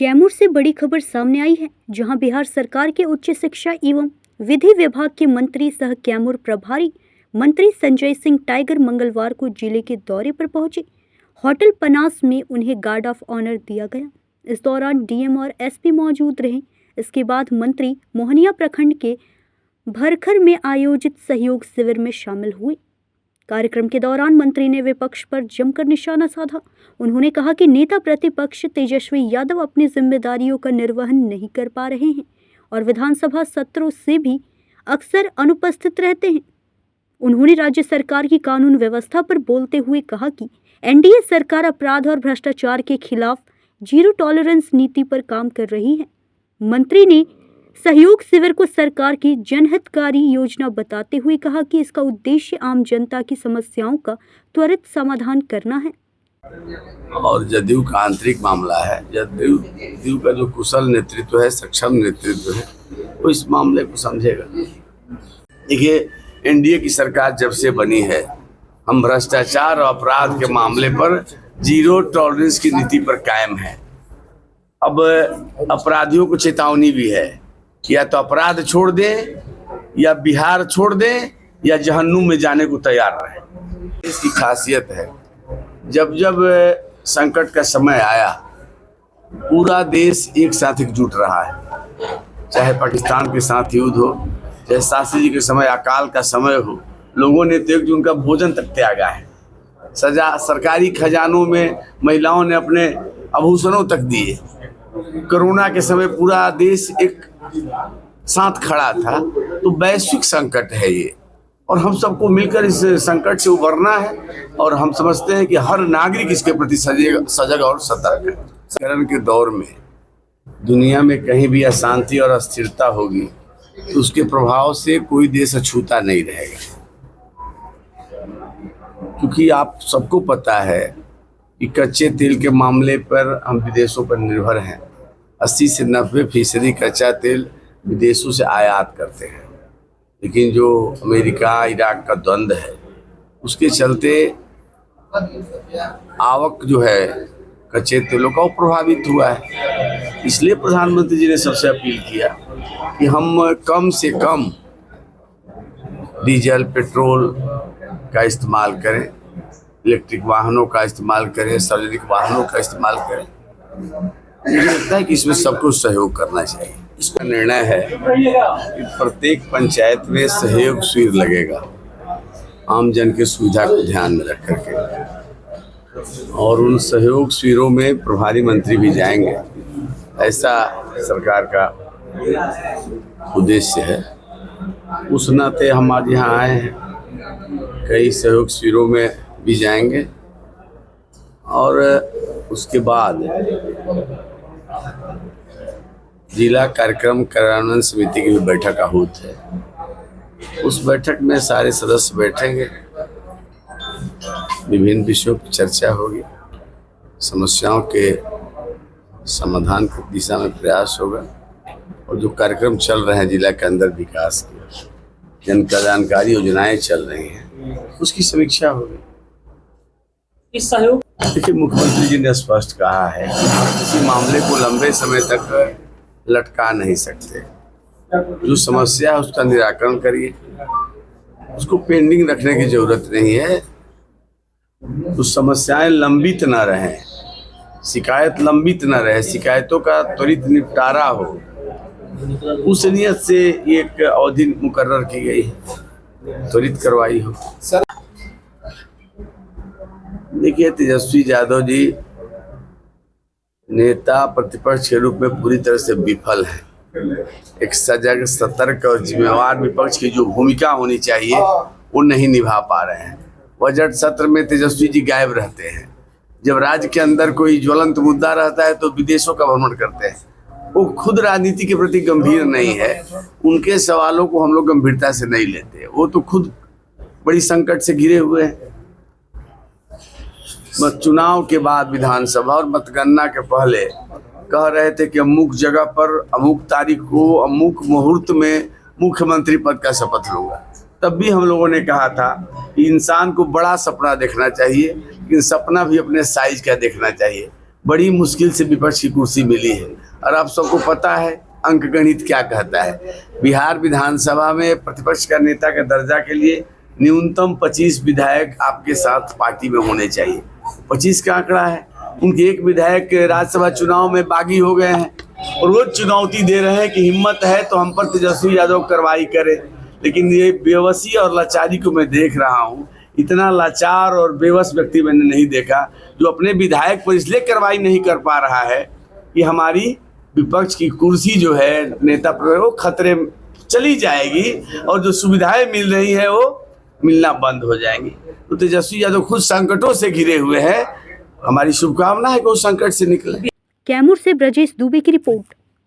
कैमूर से बड़ी खबर सामने आई है, जहां बिहार सरकार के उच्च शिक्षा एवं विधि विभाग के मंत्री सह कैमूर प्रभारी मंत्री संजय सिंह टाइगर मंगलवार को जिले के दौरे पर पहुंचे। होटल पनास में उन्हें गार्ड ऑफ ऑनर दिया गया। इस दौरान डीएम और एसपी मौजूद रहे। इसके बाद मंत्री मोहनिया प्रखंड के भरखर में आयोजित सहयोग शिविर में शामिल हुए। कार्यक्रम के दौरान मंत्री ने विपक्ष पर जमकर निशाना साधा। उन्होंने कहा कि नेता प्रतिपक्ष तेजस्वी यादव अपनी जिम्मेदारियों का निर्वहन नहीं कर पा रहे हैं और विधानसभा सत्रों से भी अक्सर अनुपस्थित रहते हैं। उन्होंने राज्य सरकार की कानून व्यवस्था पर बोलते हुए कहा कि एनडीए सरकार अपराध और भ्रष्टाचार के खिलाफ जीरो टॉलरेंस नीति पर काम कर रही है। मंत्री ने सहयोग शिविर को सरकार की जनहितकारी योजना बताते हुए कहा कि इसका उद्देश्य आम जनता की समस्याओं का त्वरित समाधान करना है। और जदयू का आंतरिक मामला है। जदयू का जो कुशल नेतृत्व है, सक्षम नेतृत्व है, वो इस मामले को समझेगा। देखिए, एनडीए की सरकार जब से बनी है, हम भ्रष्टाचार और अपराध के मामले पर जीरो टॉलरेंस की नीति पर कायम है। अब अपराधियों को चेतावनी भी है, या तो अपराध छोड़ दें, या बिहार छोड़ दें, या जहन्नुम में जाने को तैयार रहे। इसकी खासियत है, जब जब संकट का समय आया, पूरा देश एक साथ एकजुट रहा है। चाहे पाकिस्तान के साथ युद्ध हो, चाहे शास्त्री जी के समय अकाल का समय हो, लोगों ने तो उनका भोजन तक त्यागा है। सरकारी खजानों में महिलाओं ने अपने आभूषणों तक दिए। कोरोना के समय पूरा देश एक साथ खड़ा था। तो वैश्विक संकट है ये, और हम सबको मिलकर इस संकट से उबरना है। और हम समझते हैं कि हर नागरिक इसके प्रति सजग और सतर्क है। संकट के दौर में दुनिया में कहीं भी अशांति और अस्थिरता होगी तो उसके प्रभाव से कोई देश अछूता नहीं रहेगा। क्योंकि आप सबको पता है कि कच्चे तेल के मामले पर हम विदेशों पर निर्भर हैं। 80 से 90% कच्चा तेल विदेशों से आयात करते हैं। लेकिन जो अमेरिका इराक का द्वंद्व है, उसके चलते आवक जो है कच्चे तेलों का, वो प्रभावित हुआ है। इसलिए प्रधानमंत्री जी ने सबसे अपील किया कि हम कम से कम डीजल पेट्रोल का इस्तेमाल करें, इलेक्ट्रिक वाहनों का इस्तेमाल करें, सार्वजनिक वाहनों का इस्तेमाल करें। मुझे लगता है कि इसमें सबको सहयोग करना चाहिए। इसका निर्णय है कि प्रत्येक पंचायत में सहयोग शिविर लगेगा, आम जन की सुविधा को ध्यान में रख करके। और उन सहयोग शिविरों में प्रभारी मंत्री भी जाएंगे, ऐसा सरकार का उद्देश्य है। उस नाते हम आज यहाँ आए हैं, कई सहयोग शिविरों में भी जाएंगे। और उसके बाद जिला कार्यक्रम कार्यान्वयन समिति की भी बैठक आहूत है। उस बैठक में सारे सदस्य बैठेंगे, विभिन्न विषयों की चर्चा होगी, समस्याओं के समाधान की दिशा में प्रयास होगा। और जो कार्यक्रम चल रहे हैं जिला के अंदर विकास के, जन कल्याणकारी योजनाएं चल रही हैं, उसकी समीक्षा होगी। इस सहयोग देखिए, मुख्यमंत्री जी ने स्पष्ट कहा है कि किसी मामले को लंबे समय तक लटका नहीं सकते। जो समस्या है उसका निराकरण करिए, उसको पेंडिंग रखने की जरूरत नहीं है। तो समस्याएं लंबित न रहें, शिकायत लंबित न रहे, शिकायतों का त्वरित निपटारा हो, उस नियत से एक अवधि मुकर्रर की गई है, त्वरित करवाई हो। देखिए, तेजस्वी यादव जी नेता प्रतिपक्ष के रूप में पूरी तरह से विफल है। एक सजग, सतर्क और जिम्मेवार विपक्ष की जो भूमिका होनी चाहिए वो नहीं निभा पा रहे हैं। बजट सत्र में तेजस्वी जी गायब रहते हैं। जब राज्य के अंदर कोई ज्वलंत मुद्दा रहता है तो विदेशों का भ्रमण करते हैं। वो खुद राजनीति के प्रति गंभीर नहीं है, उनके सवालों को हम लोग गंभीरता से नहीं लेते। वो तो खुद बड़ी संकट से घिरे हुए हैं। चुनाव के बाद विधानसभा और मतगणना के पहले कह रहे थे कि अमुक जगह पर अमुक तारीख को अमुक मुहूर्त में मुख्यमंत्री पद का शपथ लूंगा। तब भी हम लोगों ने कहा था कि इंसान को बड़ा सपना देखना चाहिए, लेकिन सपना भी अपने साइज का देखना चाहिए। बड़ी मुश्किल से विपक्ष की कुर्सी मिली है। और आप सबको पता है अंकगणित क्या कहता है। बिहार विधानसभा में प्रतिपक्ष का नेता का दर्जा के लिए न्यूनतम 25 विधायक आपके साथ पार्टी में होने चाहिए। 25 का आंकड़ा है। उनके एक विधायक राज्यसभा चुनाव में बागी हो गए हैं और रोज चुनौती दे रहे हैं कि हिम्मत है तो हम पर तेजस्वी यादव कार्रवाई करे। लेकिन ये बेबसी और लाचारी को मैं देख रहा हूँ। इतना लाचार और बेबस व्यक्ति मैंने नहीं देखा जो अपने विधायक पर इसलिए कार्रवाई नहीं कर पा रहा है कि हमारी विपक्ष की कुर्सी जो है नेता पर वो खतरे में चली जाएगी और जो सुविधाएं मिल रही है वो मिलना बंद हो जाएंगी। तो तेजस्वी यादव खुद संकटों से घिरे हुए हैं। हमारी शुभकामना है कि वो संकट से निकले। कैमूर से ब्रजेश दुबे की रिपोर्ट।